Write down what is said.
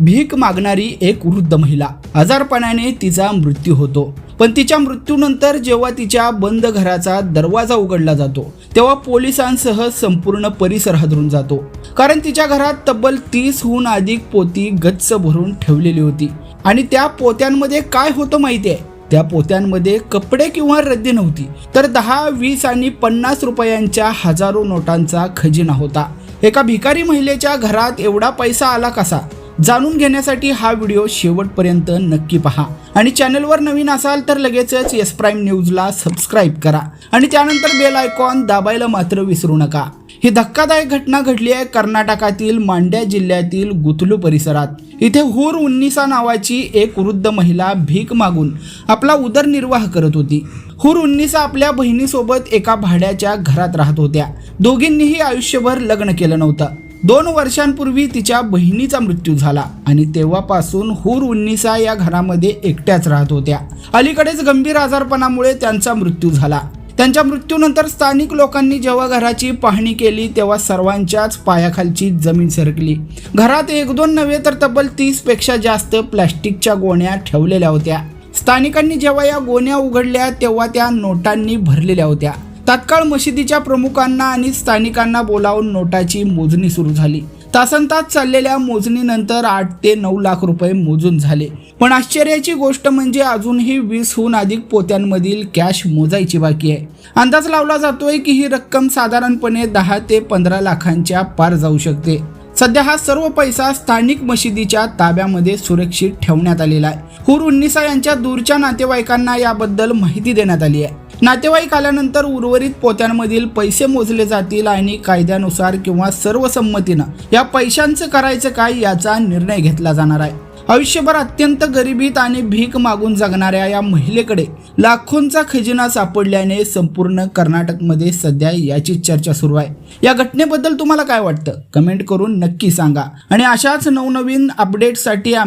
भीक मागणारी एक वृद्ध महिला, आजारपणाने तिचा मृत्यू होतो. पण तिच्या मृत्यूनंतर जेव्हा तिच्या बंद घराचा दरवाजा उघडला जातो तेव्हा पोलिसांसह संपूर्ण परिसर हादरून जातो. कारण तिच्या घरात तब्बल 30हून अधिक पोती गच्च भरून ठेवलेली होती. आणि त्या पोत्यांमध्ये काय होतं माहिती आहे? त्या पोत्यांमध्ये कपडे किंवा रद्दी नव्हती, तर 10, 20 आणि 50 रुपयांच्या हजारो नोटांचा खजिना होता. एका भिकारी महिलेच्या घरात एवढा पैसा आला कसा? जाणून घेण्यासाठी हा व्हिडिओ शेवटपर्यंत नक्की पहा. आणि चॅनलवर नवीन असाल तर लगेचच एस प्राईम न्यूजला सबस्क्राईब करा आणि त्यानंतर बेल आयकॉन दाबायला मात्र विसरू नका. ही धक्कादायक घटना घडली आहे कर्नाटकातील मांड्या जिल्ह्यातील गुतलू परिसरात. इथे हुर उन्निसा नावाची एक वृद्ध महिला भीक मागून आपला उदरनिर्वाह करत होती. हुर उन्निसा आपल्या बहिणीसोबत एका भाड्याच्या घरात राहत होत्या. दोघींनीही आयुष्यभर लग्न केलं नव्हतं. 2 वर्षांपूर्वी तिच्या बहिणीचा मृत्यू झाला आणि तेव्हापासून हुर उन्निसा या घरामध्ये एकट्याच राहत होत्या. अलीकडेच गंभीर आजारपणामुळे त्यांचा मृत्यू झाला. त्यांच्या मृत्यूनंतर स्थानिक लोकांनी जेव्हा घराची पाहणी केली तेव्हा सर्वांच्याच पायाखालची जमीन सरकली. घरात 1-2 नव्हे तर तब्बल 30 पेक्षा जास्त प्लॅस्टिकच्या गोण्या ठेवलेल्या होत्या. स्थानिकांनी जेव्हा या गोण्या उघडल्या तेव्हा त्या नोटांनी भरलेल्या होत्या. तात्काळ मशिदीच्या प्रमुखांना आणि स्थानिकांना बोलावून नोटाची मोजणी सुरू झाली. तासनतास चाललेल्या मोजणीनंतर 8 ते 9 लाख रुपये मोजून झाले. पण आश्चर्याची गोष्ट म्हणजे अजूनही 20हून अधिक पोत्यांमधील कॅश मोजायची बाकी आहे. अंदाज लावला जातोय की ही रक्कम साधारणपणे 10 ते 15 लाखांच्या पार जाऊ शकते. सध्या हा सर्व पैसा स्थानिक मशिदीच्या ताब्यामध्ये सुरक्षित ठेवण्यात आलेला आहे. हुर उन्निसा यांच्या दूरच्या नातेवाईकांना याबद्दल माहिती देण्यात आली आहे. नातेवाईक आल्यानंतर उर्वरित पोत्यांमधील पैसे मोजले जातील आणि कायद्यानुसार किंवा सर्वसंमतीनं या पैशांचं करायचं काय याचा निर्णय घेतला जाणार आहे. आयुष्यभर अत्यंत गरिबीत आणि भीक मागून जगणाऱ्या या महिलेकडे लाखोंचा खजिना सापडल्याने संपूर्ण कर्नाटकमध्ये सध्या याची चर्चा सुरू आहे. या घटनेबद्दल तुम्हाला काय वाटतं? कमेंट करून नक्की सांगा आणि अशाच नवनवीन अपडेट्ससाठी